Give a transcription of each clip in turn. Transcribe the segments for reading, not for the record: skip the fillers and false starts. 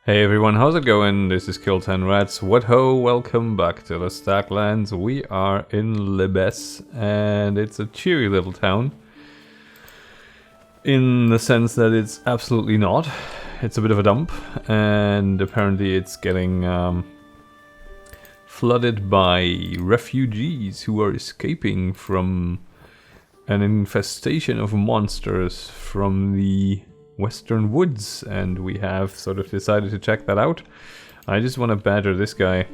Hey everyone, how's it going? This is Kill10Rats. What ho, welcome back to the Staglands. We are in Libes, and it's a cheery little town. In the sense that it's absolutely not. It's a bit of a dump, and apparently it's getting flooded by refugees who are escaping from an infestation of monsters from the western woods, and we have sort of decided to check that out. I just want to badger this guy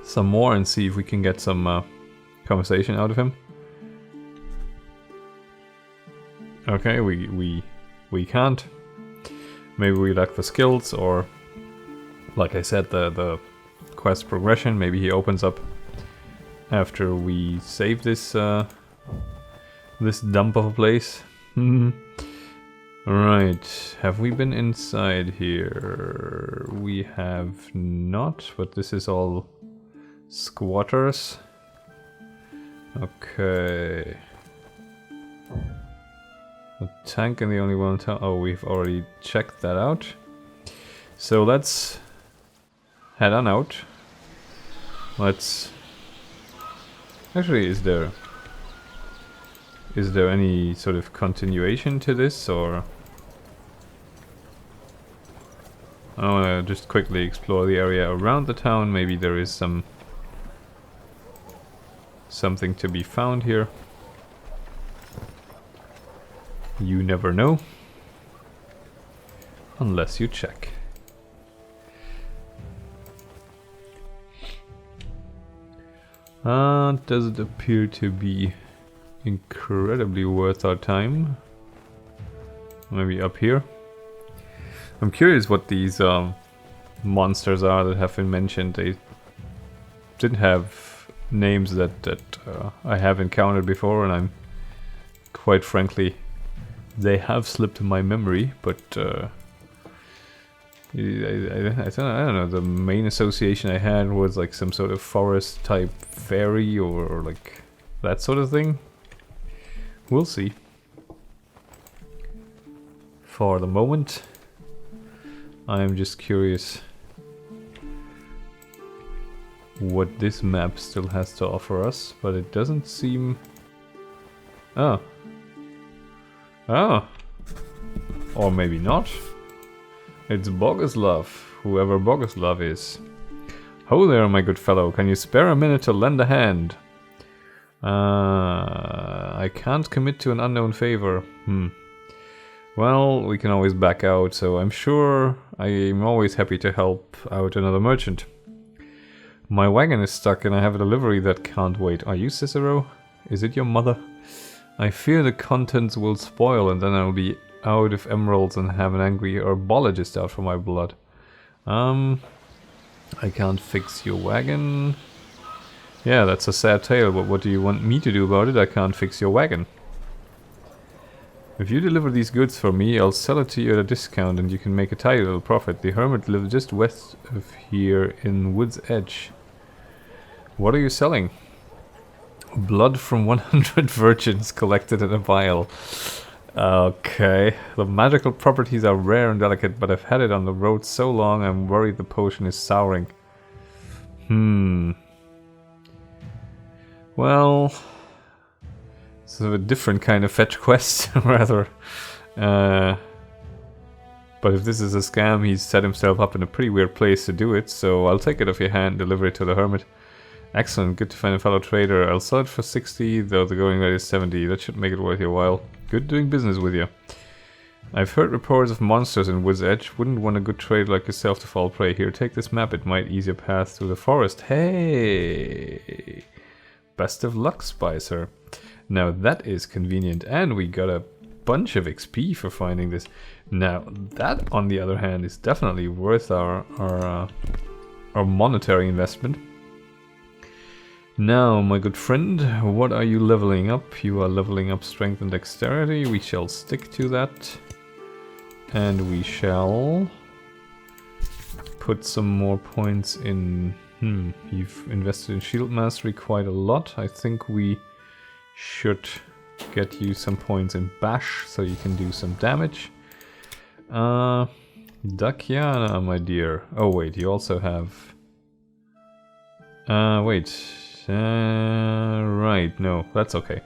some more and see if we can get some conversation out of him. Okay, we can't. Maybe we lack the skills, or like I said, the quest progression. Maybe he opens up after we save this this dump of a place. Right, have we been inside here? We have not, but this is all squatters. Okay. The tank and the only one in town. Oh, we've already checked that out. So let's head on out. Let's... Actually, is there any sort of continuation to this, or... I want to just quickly explore the area around the town. Maybe there is something to be found here. You never know. Unless you check. Does it appear to be incredibly worth our time? Maybe up here? I'm curious what these monsters are that have been mentioned. They didn't have names that I have encountered before, and I'm quite frankly, they have slipped my memory, but I don't know, the main association I had was like some sort of forest type fairy or like that sort of thing. We'll see. For the moment, I am just curious what this map still has to offer us, but it doesn't seem... Oh. Oh. Or maybe not. It's Boguslav, whoever Boguslav is. Ho there, my good fellow, can you spare a minute to lend a hand? I can't commit to an unknown favor. Well, we can always back out, so I'm sure I'm always happy to help out another merchant. My wagon is stuck and I have a delivery that can't wait. Are you Cicero? Is it your mother? I fear the contents will spoil and then I'll be out of emeralds and have an angry herbologist out for my blood. I can't fix your wagon. Yeah, that's a sad tale, but what do you want me to do about it? I can't fix your wagon. If you deliver these goods for me, I'll sell it to you at a discount and you can make a tidy little profit. The hermit lives just west of here in Wood's Edge. What are you selling? Blood from 100 virgins collected in a vial. Okay. The magical properties are rare and delicate, but I've had it on the road so long I'm worried the potion is souring. Well... sort of a different kind of fetch quest, rather. But if this is a scam, he's set himself up in a pretty weird place to do it, so I'll take it off your hand, deliver it to the hermit. Excellent, good to find a fellow trader. I'll sell it for 60, though the going rate is 70. That should make it worth your while. Good doing business with you. I've heard reports of monsters in Wood's Edge. Wouldn't want a good trader like yourself to fall prey. Here, take this map. It might ease your path through the forest. Hey! Best of luck, Spicer. Now that is convenient, and we got a bunch of XP for finding this. Now that, on the other hand, is definitely worth our monetary investment. Now, my good friend, what are you leveling up? You are leveling up strength and dexterity. We shall stick to that, and we shall put some more points in. You've invested in shield mastery quite a lot. I think we should get you some points in bash so you can do some damage. Dakiana, my dear. Oh wait, you also have... wait. Right, no, that's okay.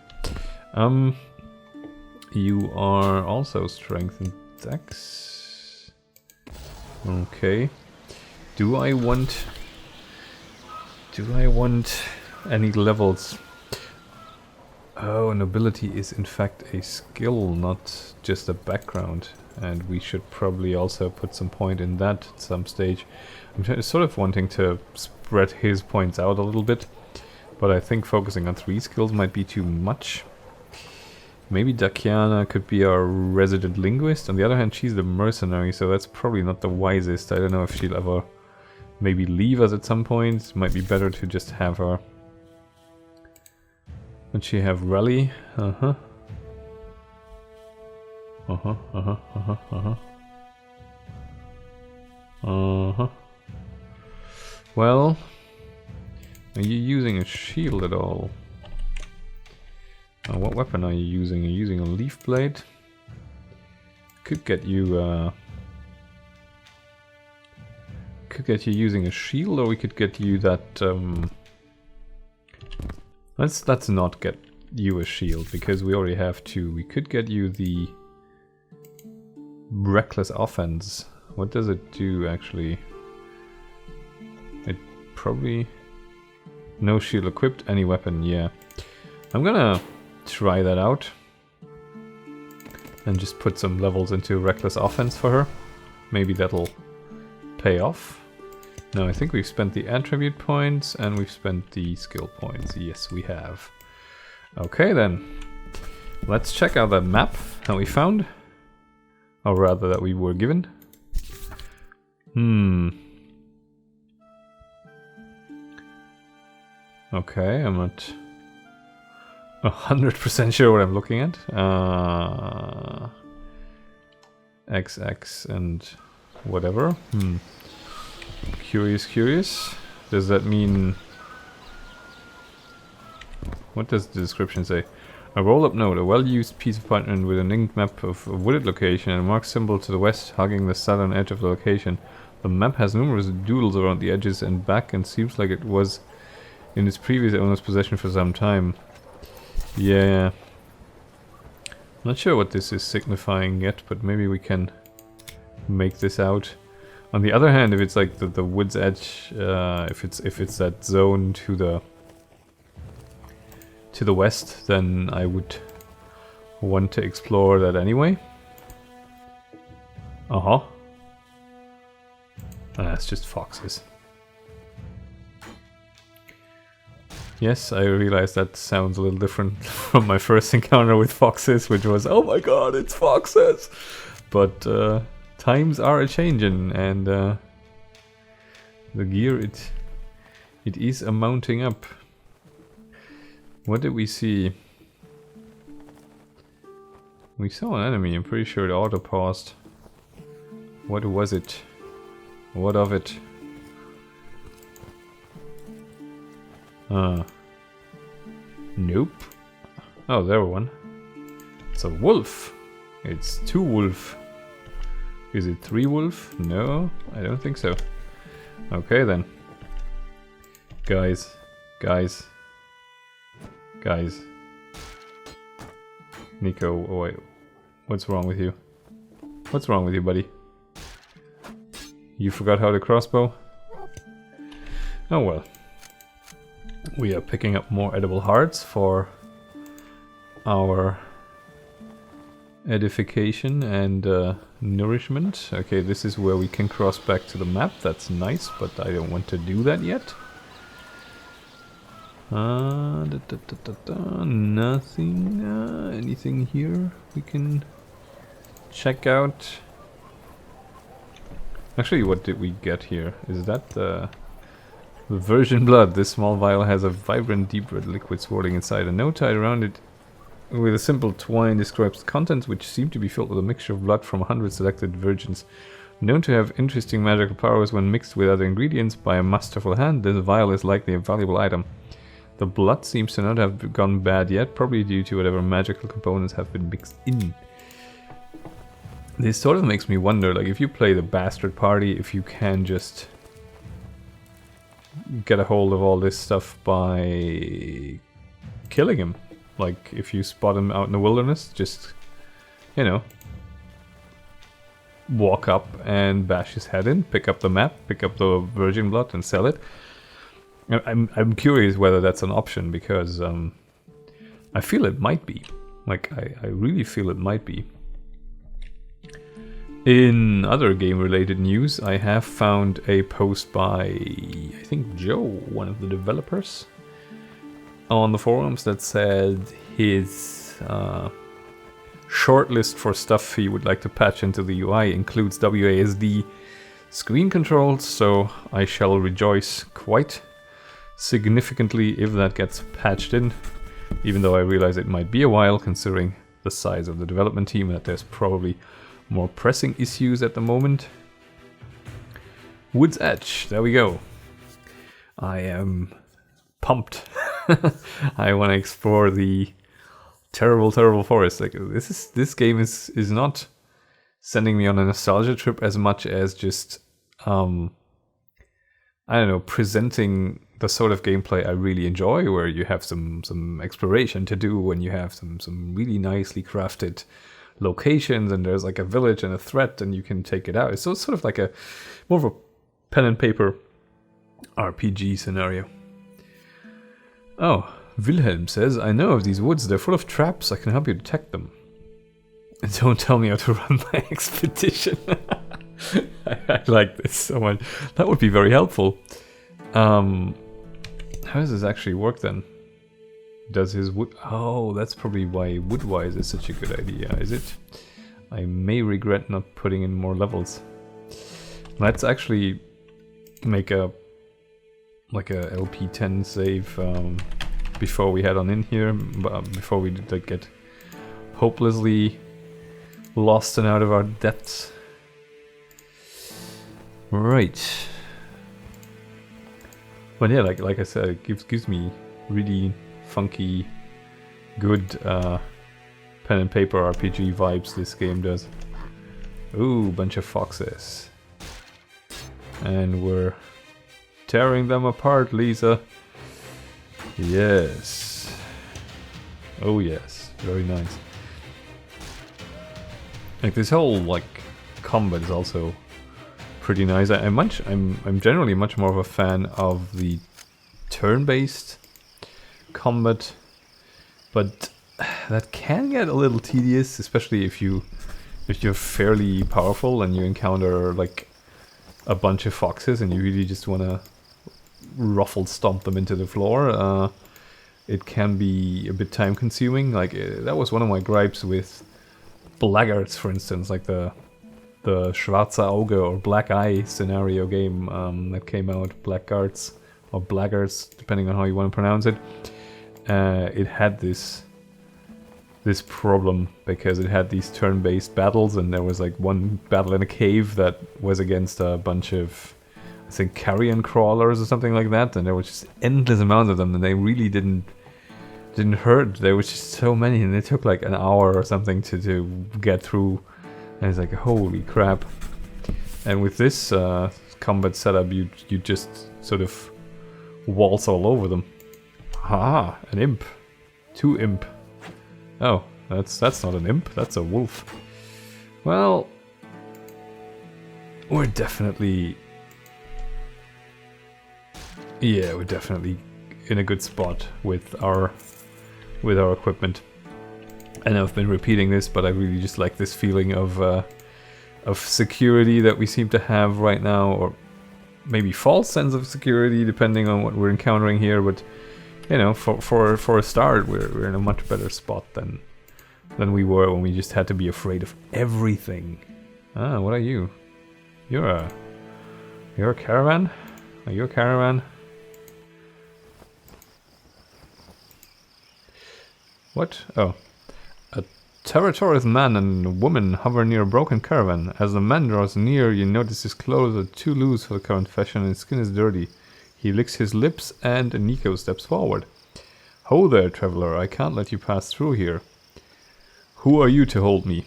You are also strength and dex. Okay. Do I want any levels? Oh, nobility is in fact a skill, not just a background. And we should probably also put some point in that at some stage. I'm sort of wanting to spread his points out a little bit, but I think focusing on 3 skills might be too much. Maybe Dakiana could be our resident linguist. On the other hand, she's the mercenary, so that's probably not the wisest. I don't know if she'll ever maybe leave us at some point. It might be better to just have her. Would she have rally? Uh-huh. Uh-huh, uh-huh, uh-huh, uh-huh. Uh-huh. Well, are you using a shield at all? What weapon are you using? Are you using a leaf blade? Could get you using a shield, or we could get you that let's not get you a shield because we already have 2. We could get you the reckless offense. What does it do actually? It probably... No shield equipped, any weapon, yeah. I'm gonna try that out. And just put some levels into reckless offense for her. Maybe that'll pay off. No, I think we've spent the attribute points and we've spent the skill points. Yes, we have. Okay then. Let's check out that map that we found. Or rather, that we were given. Okay, I'm not 100% sure what I'm looking at. XX and whatever. Curious. Does that mean... What does the description say? A roll-up note, a well-used piece of parchment with an inked map of a wooded location and a marked symbol to the west hugging the southern edge of the location. The map has numerous doodles around the edges and back and seems like it was in its previous owner's possession for some time. Yeah. Not sure what this is signifying yet, but maybe we can make this out. On the other hand, if it's like the wood's edge, if it's that zone to the west, then I would want to explore that anyway. It's just foxes. Yes, I realize that sounds a little different from my first encounter with foxes, which was, oh my god, it's foxes! But times are a-changin', and the gear, it is a-mounting up. What did we see? We saw an enemy, I'm pretty sure it auto-paused. What was it? What of it? Nope. Oh, there one. It's a wolf. It's 2 wolf. Is it 3 wolf? No, I don't think so. Okay then. Guys. Nico, oh wait. What's wrong with you? What's wrong with you, buddy? You forgot how to crossbow? Oh well. We are picking up more edible hearts for our edification and nourishment. Okay, this is where we can cross back to the map. That's nice, but I don't want to do that yet. Nothing. Anything here we can check out? Actually, what did we get here? Is that the virgin blood? This small vial has a vibrant, deep red liquid swirling inside. A note tied around it with a simple twine describes the contents, which seem to be filled with a mixture of blood from 100 selected virgins. Known to have interesting magical powers when mixed with other ingredients by a masterful hand, this vial is likely a valuable item. The blood seems to not have gone bad yet, probably due to whatever magical components have been mixed in. This sort of makes me wonder, like, if you play the bastard party, if you can just get a hold of all this stuff by killing him. Like, if you spot him out in the wilderness, just, you know, walk up and bash his head in, pick up the map, pick up the virgin blood and sell it. I'm curious whether that's an option, because I feel it might be. Like, I really feel it might be. In other game-related news, I have found a post by, I think, Joe, one of the developers, on the forums that said his shortlist for stuff he would like to patch into the UI includes WASD screen controls, so I shall rejoice quite significantly if that gets patched in, even though I realize it might be a while considering the size of the development team, that there's probably more pressing issues at the moment. Wood's Edge, there we go. I am pumped. I want to explore the terrible forest. Like, this game is not sending me on a nostalgia trip as much as just I don't know, presenting the sort of gameplay I really enjoy, where you have some exploration to do, and you have some really nicely crafted locations, and there's like a village and a threat, and you can take it out. It's sort of like a more of a pen and paper RPG scenario. Oh, Wilhelm says, I know of these woods, they're full of traps, I can help you detect them. And don't tell me how to run my expedition. I like this so much. That would be very helpful. How does this actually work then? Does his wood... Oh, that's probably why woodwise is such a good idea, is it? I may regret not putting in more levels. Let's actually make a LP10 save before we head on in here, before we get hopelessly lost and out of our depths. Right. But yeah, like I said, it gives me really funky, good pen and paper RPG vibes this game does. Ooh, bunch of foxes. And we're tearing them apart, Lisa. Yes. Oh yes, very nice. Like, this whole like combat is also pretty nice. I'm generally much more of a fan of the turn-based combat, but that can get a little tedious, especially if you're fairly powerful and you encounter like a bunch of foxes and you really just want to ruffle stomp them into the floor. It can be a bit time consuming. Like, that was one of my gripes with Blackguards, for instance, like the Schwarze Auge or Black Eye scenario game that came out, Blackguards or Blackguards, depending on how you want to pronounce it. It had this problem because it had these turn-based battles, and there was like one battle in a cave that was against a bunch of, I think, carrion crawlers or something like that, and there was just endless amounts of them, and they really didn't hurt. There was just so many, and it took like an hour or something to get through, and it's like, holy crap. And with this combat setup, you just sort of waltz all over them. Ah, an imp. 2 imp. Oh, that's not an imp, that's a wolf. Well, we're definitely in a good spot with our equipment. And I've been repeating this, but I really just like this feeling of security that we seem to have right now, or maybe false sense of security depending on what we're encountering here. But you know, for a start, we're in a much better spot than we were when we just had to be afraid of everything. Ah, what are you? You're a caravan? Are you a caravan? What? Oh. A territorious man and a woman hover near a broken caravan. As the man draws near, you notice his clothes are too loose for the current fashion and his skin is dirty. He licks his lips and Nico steps forward. Ho there, traveler, I can't let you pass through here. Who are you to hold me?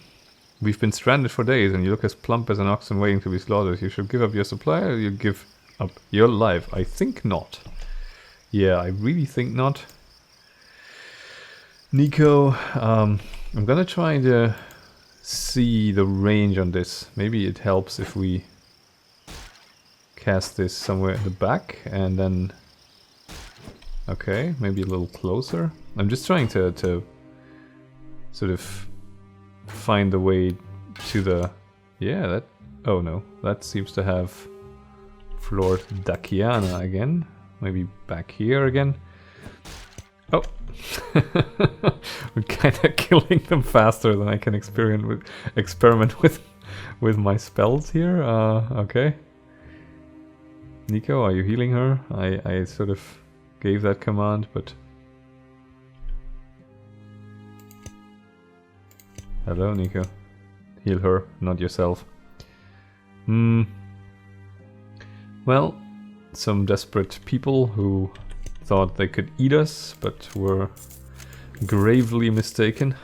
We've been stranded for days, and you look as plump as an oxen waiting to be slaughtered. You should give up your supply, or you give up your life. I think not. Yeah, I really think not. Nico, I'm gonna try to see the range on this. Maybe it helps if we cast this somewhere in the back, and then... Okay, maybe a little closer. I'm just trying to sort of find the way to the... Yeah, that... Oh no, that seems to have Flor Daciana again. Maybe back here again. Oh! We're kinda killing them faster than I can experiment with my spells here. Okay. Nico, are you healing her? I sort of gave that command, but... Hello, Nico. Heal her, not yourself. Well, some desperate people who thought they could eat us, but were gravely mistaken.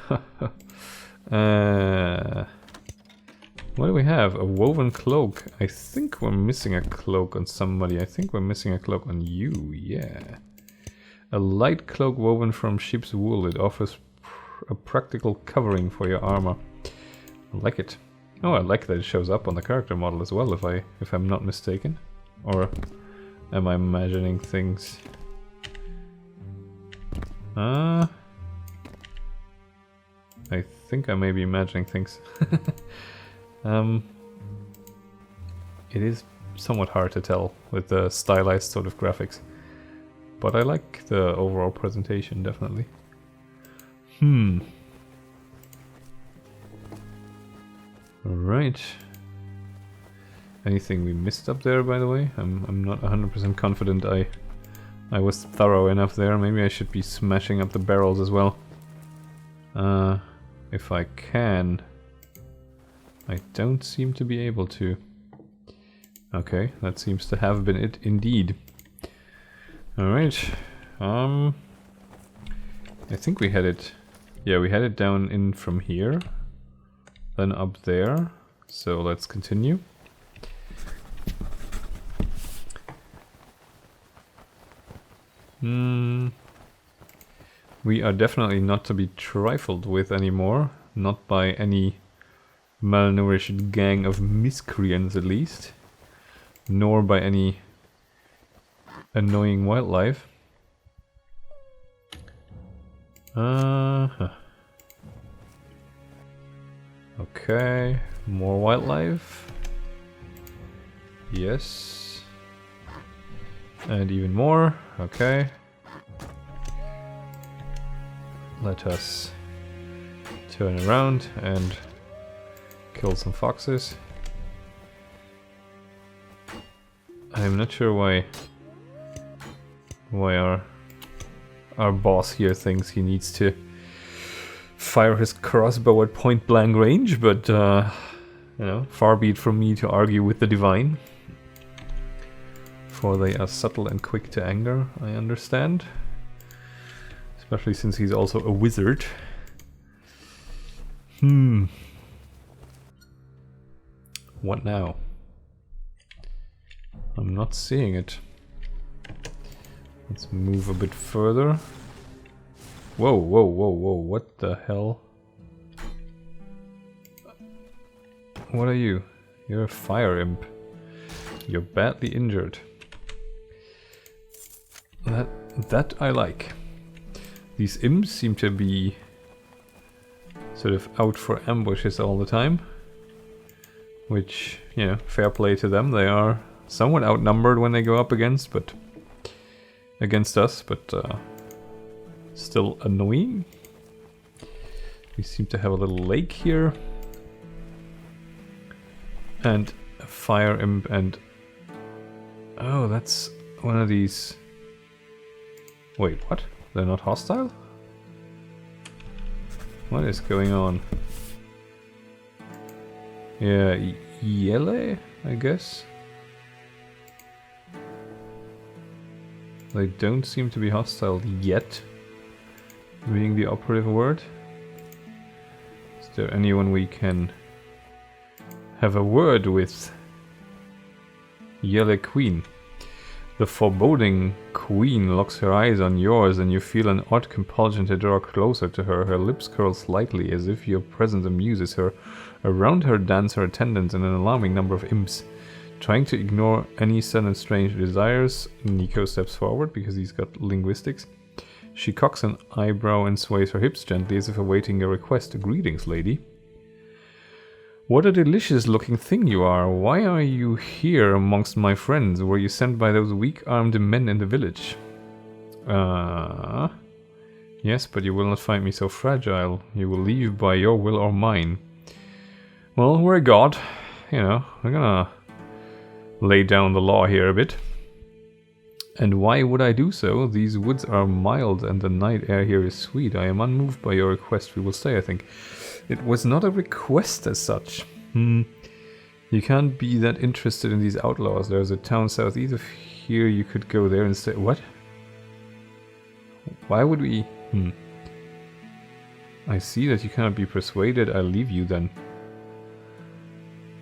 What do we have? A woven cloak. I think we're missing a cloak on somebody. I think we're missing a cloak on you, yeah. A light cloak woven from sheep's wool. It offers a practical covering for your armor. I like it. Oh, I like that it shows up on the character model as well, if I'm not mistaken. Or am I imagining things? I think I may be imagining things. It is somewhat hard to tell with the stylized sort of graphics. But I like the overall presentation, definitely. Alright. Anything we missed up there, by the way? I'm not 100% confident I was thorough enough there. Maybe I should be smashing up the barrels as well. If I can. I don't seem to be able to. Okay, that seems to have been it indeed. Alright. I think we had it... Yeah, we had it down in from here. Then up there. So let's continue. We are definitely not to be trifled with anymore. Not by any malnourished gang of miscreants at least. Nor by any annoying wildlife. Okay, more wildlife. Yes. And even more. Okay. Let us turn around and kill some foxes. I'm not sure why our boss here thinks he needs to fire his crossbow at point blank range, but you know, far be it from me to argue with the divine. For they are subtle and quick to anger, I understand. Especially since he's also a wizard. What now? I'm not seeing it. Let's move a bit further. Whoa, whoa, whoa, whoa, what the hell? What are you? You're a fire imp. You're badly injured. That I like. These imps seem to be sort of out for ambushes all the time. Which, you know, fair play to them. They are somewhat outnumbered when they go up against us, but still annoying. We seem to have a little lake here. And a fire imp and... Oh, that's one of these... Wait, what? They're not hostile? What is going on? Yeah, Yele, I guess? They don't seem to be hostile yet, being the operative word. Is there anyone we can have a word with Yellow Queen. The foreboding queen locks her eyes on yours and you feel an odd compulsion to draw closer to her. Her lips curl slightly as if your presence amuses her. Around her dance her attendants and an alarming number of imps. Trying to ignore any sudden strange desires, Nico steps forward because he's got linguistics. She cocks an eyebrow and sways her hips gently as if awaiting a request. Greetings, lady. What a delicious looking thing you are. Why are you here amongst my friends? Were you sent by those weak-armed men in the village? Yes, but you will not find me so fragile. You will leave by your will or mine. Well, we're a god. You know, we're gonna lay down the law here a bit. And why would I do so? These woods are mild and the night air here is sweet. I am unmoved by your request. We will stay, I think. It was not a request as such. You can't be that interested in these outlaws. There's a town southeast of here. You could go there instead. What? Why would we? I see that you cannot be persuaded. I'll leave you then.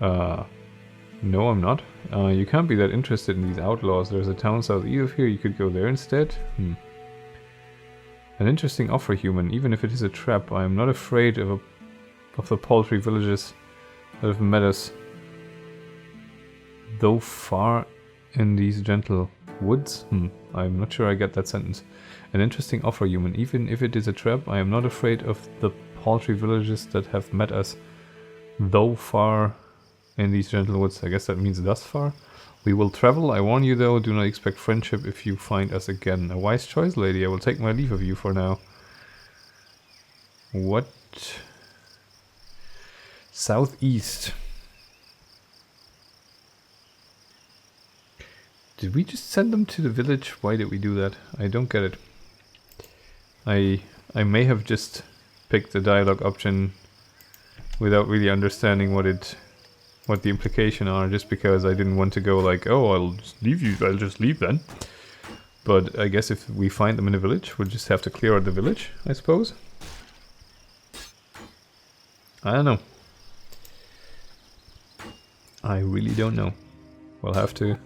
No, I'm not. You can't be that interested in these outlaws. There's a town southeast of here. You could go there instead. An interesting offer, human. Even if it is a trap, I am not afraid of the paltry villages that have met us. Though far in these gentle woods? I'm not sure I get that sentence. An interesting offer, human. Even if it is a trap, I am not afraid of the paltry villages that have met us. Though far in these gentle woods. I guess that means thus far. We will travel. I warn you though, do not expect friendship if you find us again. A wise choice, lady. I will take my leave of you for now. What? Southeast. Did we just send them to the village? Why did we do that? I don't get it. I may have just picked the dialogue option without really understanding what the implication are, just because I didn't want to go like, oh, I'll just leave you, I'll just leave then. But I guess if we find them in a village, we'll just have to clear out the village, I suppose. I don't know. I really don't know. We'll have to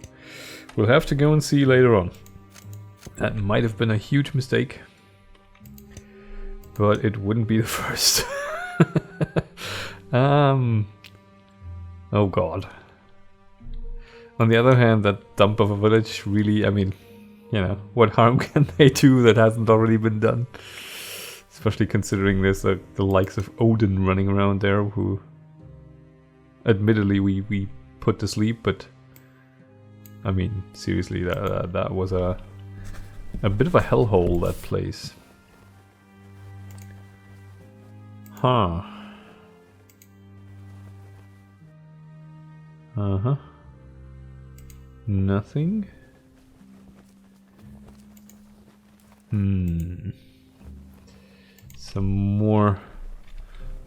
go and see later on. That might have been a huge mistake, but it wouldn't be the first. Oh god. On the other hand, that dump of a village really, I mean, you know, what harm can they do that hasn't already been done? Especially considering there's the likes of Odin running around there, who admittedly we put to sleep, but I mean, seriously, that was a bit of a hellhole, that place. Huh. Nothing. Some more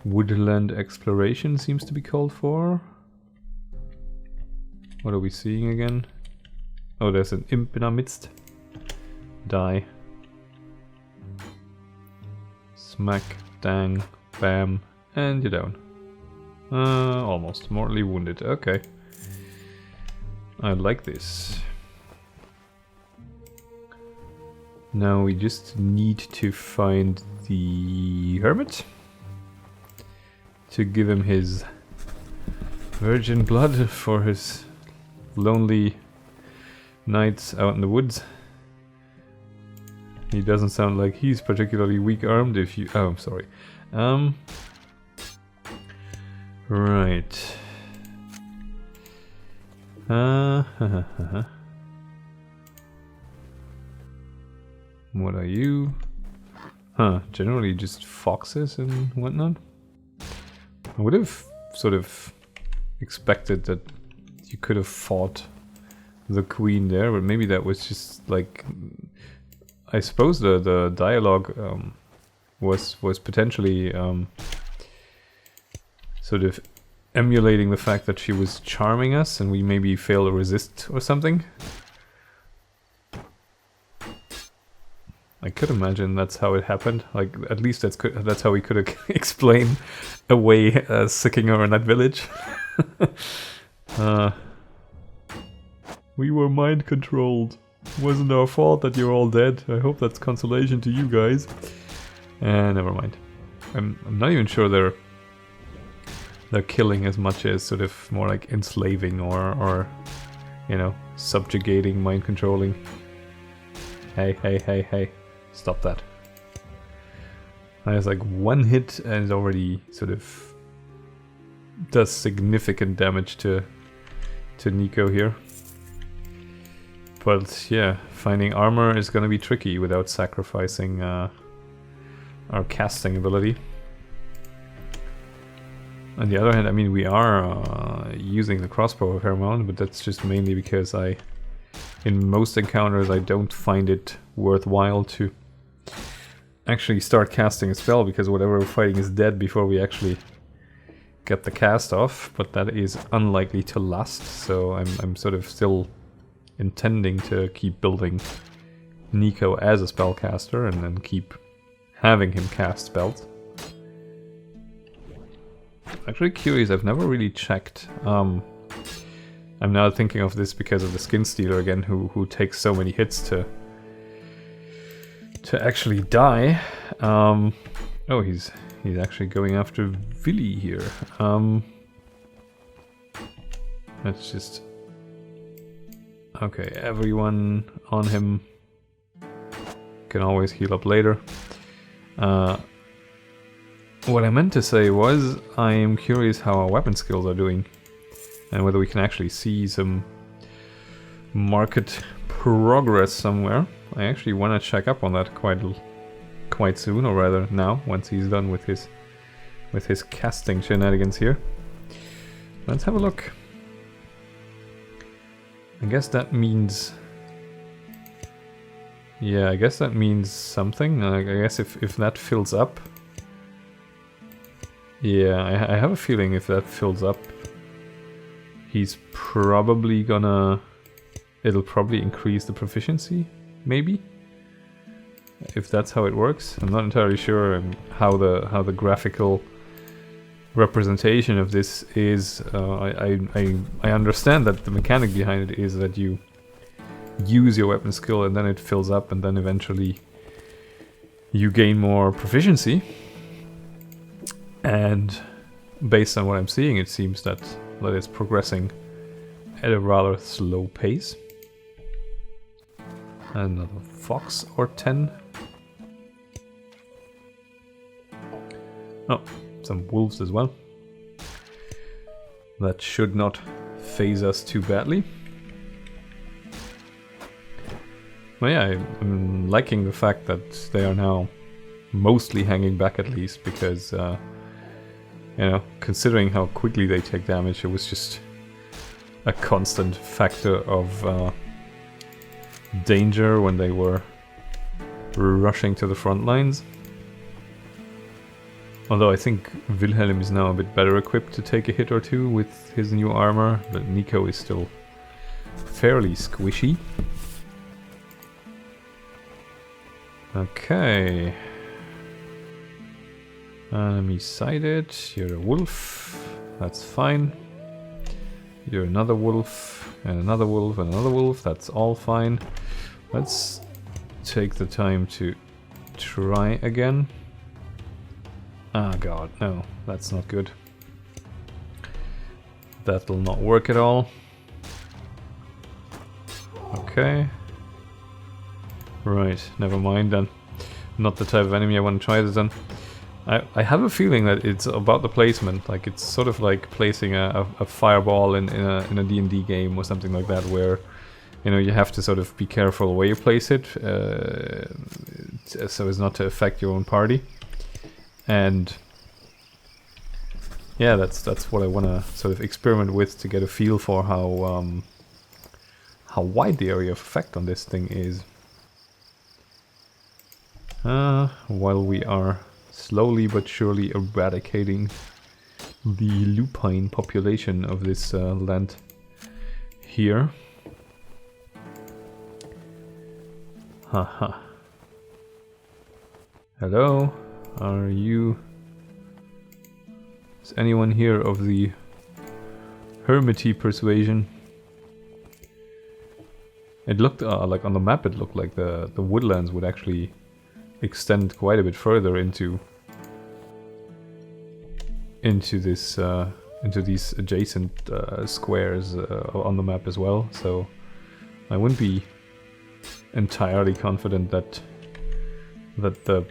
woodland exploration seems to be called for. What are we seeing again? Oh, there's an imp in our midst. Die. Smack, dang, bam, and you're down. Almost. Mortally wounded. Okay. I like this. Now we just need to find the hermit to give him his virgin blood for his lonely nights out in the woods. He doesn't sound like he's particularly weak-armed if you... Oh, I'm sorry. Right. What are you? Generally just foxes and whatnot. I would have sort of expected that you could have fought the queen there, but maybe that was just like... I suppose the dialogue was potentially sort of emulating the fact that she was charming us and we maybe fail to resist or something. I could imagine that's how it happened. Like, at least that's how we could explain away sicking her in that village. We were mind controlled. It wasn't our fault that you're all dead. I hope that's consolation to you guys. Never mind. I'm not even sure they're killing as much as sort of more like enslaving or you know, subjugating, mind controlling. Hey. Stop that. There's like one hit and it already sort of does significant damage to Nico here. But yeah, finding armor is gonna be tricky without sacrificing our casting ability. On the other hand, I mean, we are using the crossbow a fair amount, but that's just mainly because in most encounters, I don't find it worthwhile to actually start casting a spell, because whatever we're fighting is dead before we actually get the cast off, but that is unlikely to last, so I'm sort of still intending to keep building Nico as a spellcaster and then keep having him cast spells. Actually curious, I've never really checked. I'm now thinking of this because of the Skin Stealer again, who takes so many hits to actually die. Oh, he's actually going after Vili here. Let's just... Okay, everyone on him. Can always heal up later. What I meant to say was, I am curious how our weapon skills are doing, and whether we can actually see some market progress somewhere. I actually want to check up on that quite soon, or rather now, once he's done with his casting shenanigans here. Let's have a look. I guess that means... Yeah, I guess that means something. I guess if that fills up... Yeah, I have a feeling if that fills up, he's probably gonna... It'll probably increase the proficiency, maybe? If that's how it works. I'm not entirely sure how the graphical representation of this is. I understand that the mechanic behind it is that you use your weapon skill and then it fills up and then eventually you gain more proficiency. And based on what I'm seeing, it seems that it's progressing at a rather slow pace. Another fox or 10. Oh, some wolves as well. That should not phase us too badly. But yeah, I'm liking the fact that they are now mostly hanging back at least, because you know, considering how quickly they take damage, it was just a constant factor of danger when they were rushing to the front lines. Although I think Wilhelm is now a bit better equipped to take a hit or two with his new armor, but Nico is still fairly squishy. Okay. Enemy sighted. You're a wolf. That's fine. You're another wolf, and another wolf, and another wolf. That's all fine. Let's take the time to try again. Ah, god, no. That's not good. That'll not work at all. Okay. Right, never mind then. Not the type of enemy I want to try this on. I have a feeling that it's about the placement. Like, it's sort of like placing a fireball in a D&D game or something like that, where, you know, you have to sort of be careful where you place it, so as not to affect your own party. And yeah, that's what I want to sort of experiment with, to get a feel for how wide the area of effect on this thing is. While we are slowly but surely eradicating the lupine population of this land here. Haha. Hello? Are you... Is anyone here of the hermity persuasion. It looked like on the map. It looked like the woodlands would actually extend quite a bit further into this into these adjacent squares on the map as well. So I wouldn't be entirely confident that the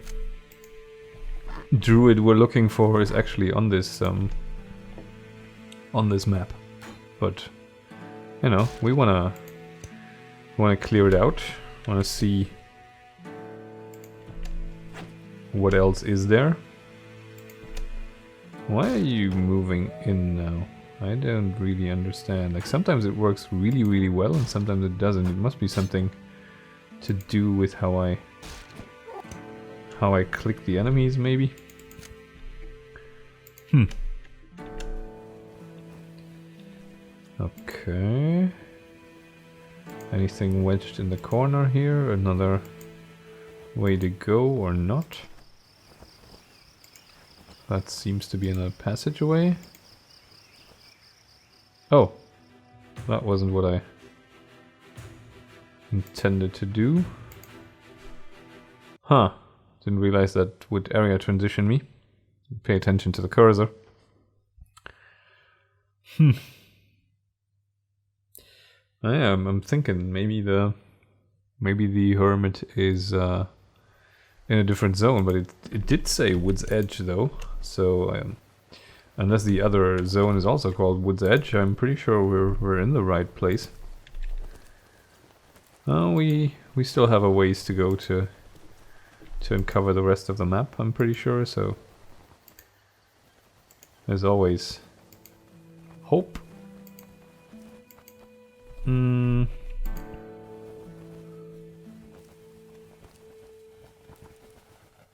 druid we're looking for is actually on this map. But you know, we wanna clear it out. Wanna see what else is there. Why are you moving in now? I don't really understand. Like, sometimes it works really, really well, and sometimes it doesn't. It must be something to do with how I click the enemies, maybe? Okay. Anything wedged in the corner here? Another way to go or not? That seems to be another passageway. Oh, that wasn't what I intended to do. Huh, didn't realize that would area transition me. Pay attention to the cursor. I'm thinking maybe the hermit is in a different zone, but it did say Wood's Edge though, so unless the other zone is also called Wood's Edge, I'm pretty sure we're in the right place. We still have a ways to go to uncover the rest of the map, I'm pretty sure, so there's always hope.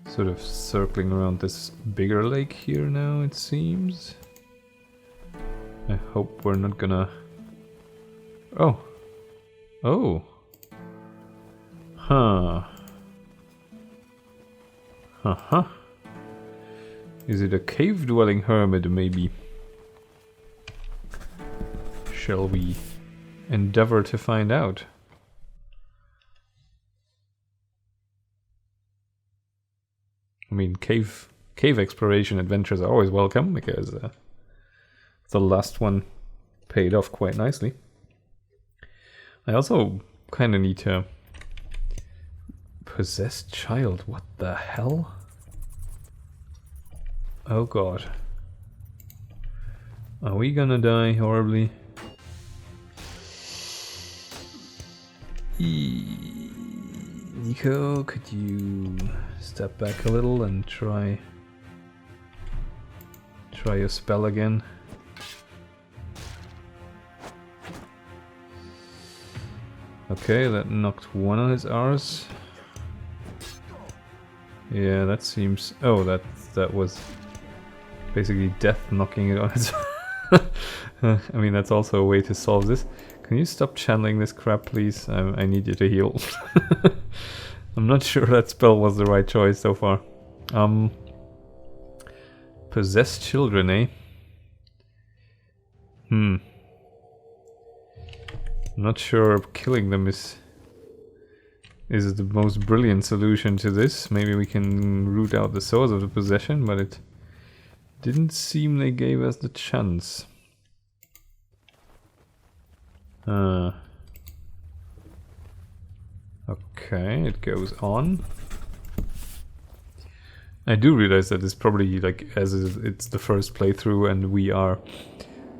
Sort of circling around this bigger lake here now, it seems. I hope we're not gonna... Oh! Oh! Huh. Huh. Is it a cave-dwelling hermit, maybe? Shall we endeavor to find out? I mean, cave exploration adventures are always welcome, because the last one paid off quite nicely. I also kind of need to... Possessed child, what the hell? Oh god. Are we gonna die horribly? Nico, could you step back a little and try your spell again? Okay, that knocked one of his R's. Yeah, that seems... Oh, that was basically death knocking it on its... I mean, that's also a way to solve this. Can you stop channeling this crap, please? I need you to heal. I'm not sure that spell was the right choice so far. Possessed children, eh? I'm not sure killing them is the most brilliant solution to this. Maybe we can root out the source of the possession, but it didn't seem they gave us the chance. Okay, it goes on. I do realize that it's probably like it's the first playthrough and we are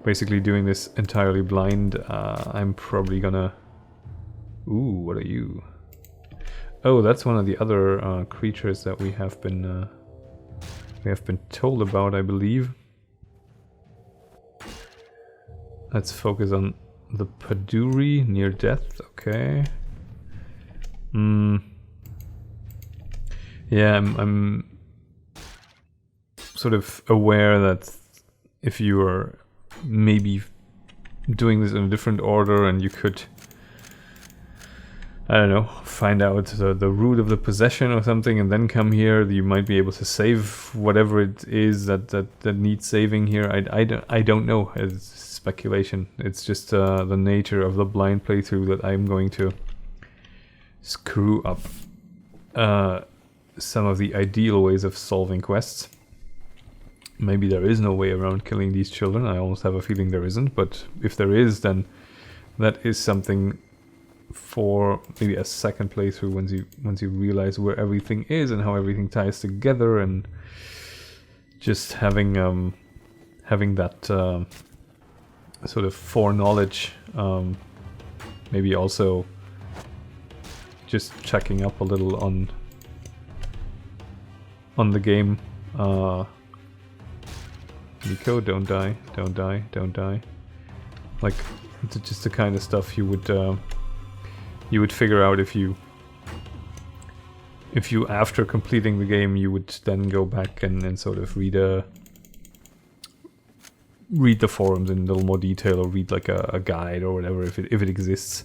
basically doing this entirely blind. I'm probably gonna... Ooh, what are you? Oh, that's one of the other creatures that we have been told about, I believe. Let's focus on the Paduri, near death. Okay. Yeah, I'm sort of aware that if you are maybe doing this in a different order and you could I don't know, find out the root of the possession or something, and then come here. You might be able to save whatever it is that needs saving here. I don't know. It's speculation. It's just the nature of the blind playthrough that I'm going to screw up some of the ideal ways of solving quests. Maybe there is no way around killing these children. I almost have a feeling there isn't, but if there is, then that is something for maybe a second playthrough once you realize where everything is and how everything ties together, and just having that sort of foreknowledge. Maybe also just checking up a little on the game. Nico, don't die, don't die, don't die. Like, it's just the kind of stuff you would figure out if you after completing the game you would then go back and sort of read the forums in a little more detail, or read like a guide or whatever if it exists.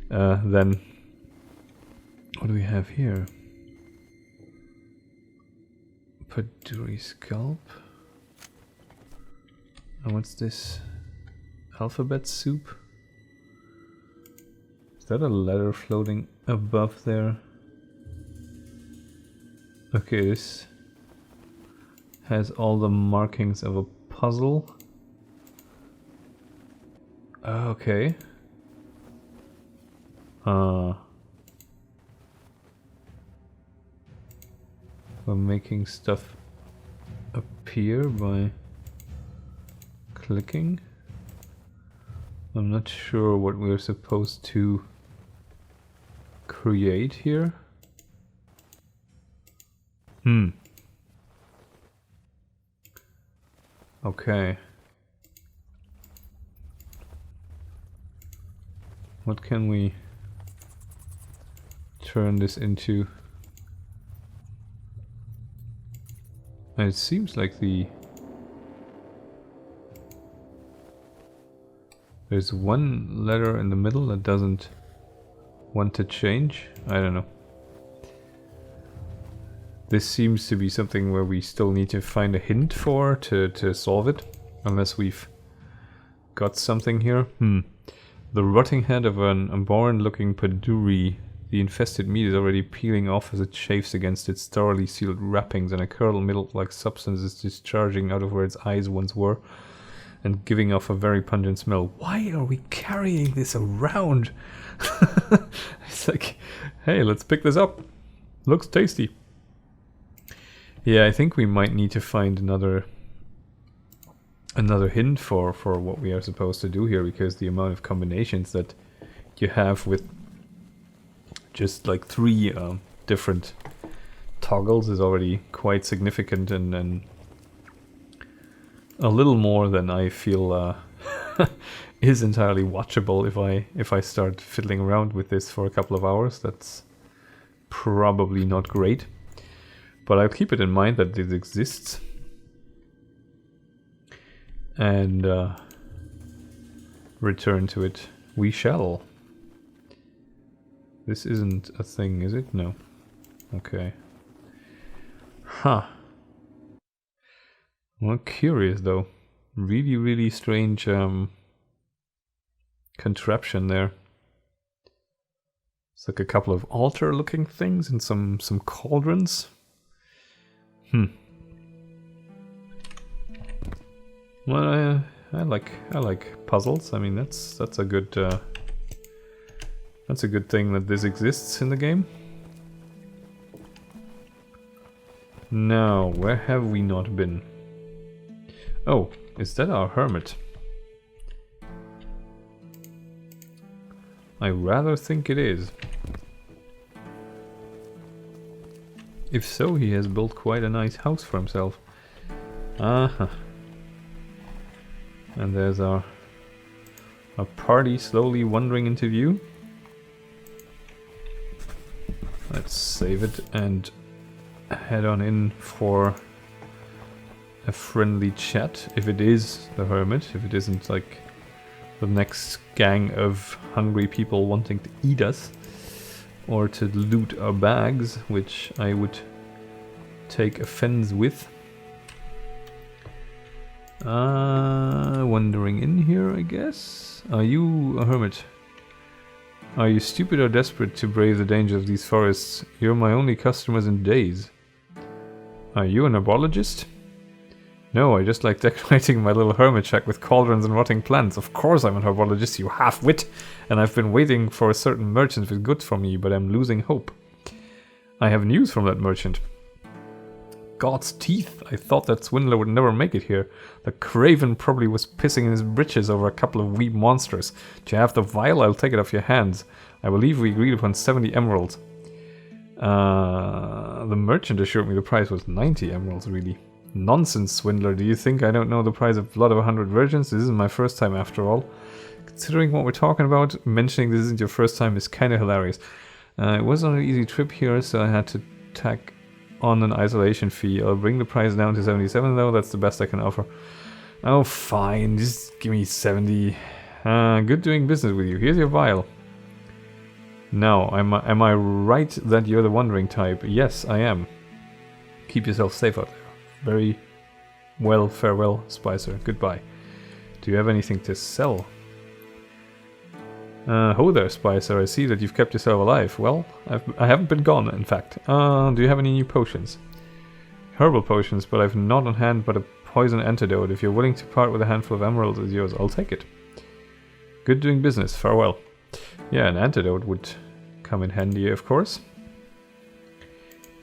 Then what do we have here? Paduri scalp. And what's this? Alphabet soup? Is that a letter floating above there? Okay, this has all the markings of a puzzle. Okay. We're making stuff appear by clicking. I'm not sure what we're supposed to create here. Okay. What can we turn this into? And it seems like there's one letter in the middle that doesn't want to change. I don't know. This seems to be something where we still need to find a hint for to solve it. Unless we've got something here. The rotting head of an abhorrent-looking paduri. The infested meat is already peeling off as it chafes against its thoroughly sealed wrappings, and a curdled milk-like substance is discharging out of where its eyes once were, and giving off a very pungent smell. Why are we carrying this around? It's like, hey, let's pick this up. Looks tasty. Yeah, I think we might need to find another hint for what we are supposed to do here, because the amount of combinations that you have with just like 3 different toggles is already quite significant, and a little more than I feel is entirely watchable if I start fiddling around with this for a couple of hours. That's probably not great, but I'll keep it in mind that it exists, and return to it we shall. This isn't a thing, is it? No. Okay. Huh. Well, curious though. Really, really strange contraption there. It's like a couple of altar-looking things and some cauldrons. Well, I like puzzles. I mean, that's a good thing that this exists in the game. Now, where have we not been? Oh, is that our hermit? I rather think it is. If so, he has built quite a nice house for himself. Uh-huh. And there's our party slowly wandering into view. Let's save it and head on in for a friendly chat. If it is the hermit, if it isn't like the next gang of hungry people wanting to eat us. or to loot our bags, which I would take offense with. Wandering in here, I guess. Are you a hermit? Are you stupid or desperate to brave the danger of these forests? You're my only customers in days. Are you an herbologist? No, I just like decorating my little hermit shack with cauldrons and rotting plants. Of course I'm an herbologist, you half-wit, and I've been waiting for a certain merchant with goods for me, but I'm losing hope. I have news from that merchant. God's teeth, I thought that swindler would never make it here. The craven probably was pissing in his britches over a couple of wee monsters. Do you have the vial? I'll take it off your hands. I believe we agreed upon 70 emeralds. The merchant assured me the price was 90 emeralds, really. Nonsense, swindler. Do you think I don't know the price of blood of 100 virgins? This isn't my first time after all. Considering what we're talking about, mentioning this isn't your first time is kind of hilarious. It wasn't an easy trip here, so I had to tack on an isolation fee. I'll bring the price down to 77 though, that's the best I can offer. Oh fine, just give me 70. Good doing business with you. Here's your vial. Now, am I right that you're the wandering type? Yes, I am. Keep yourself safe out there. Very well, farewell, Spicer. Goodbye. Do you have anything to sell? Ho there, Spicer. I see that you've kept yourself alive. Well, I haven't been gone, in fact. Do you have any new potions? Herbal potions, but I've not on hand but a poison antidote. If you're willing to part with a handful of emeralds as yours, I'll take it. Good doing business. Farewell. Yeah, an antidote would come in handy, of course.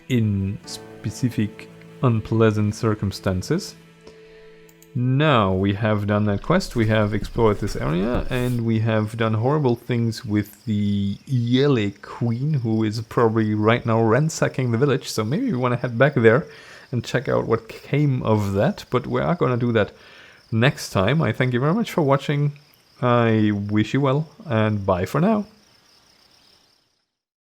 In specific unpleasant circumstances. Now we have done that quest, we have explored this area, and we have done horrible things with the Yele Queen, who is probably right now ransacking the village, so maybe we want to head back there and check out what came of that, but we are going to do that next time. I thank you very much for watching, I wish you well, and bye for now.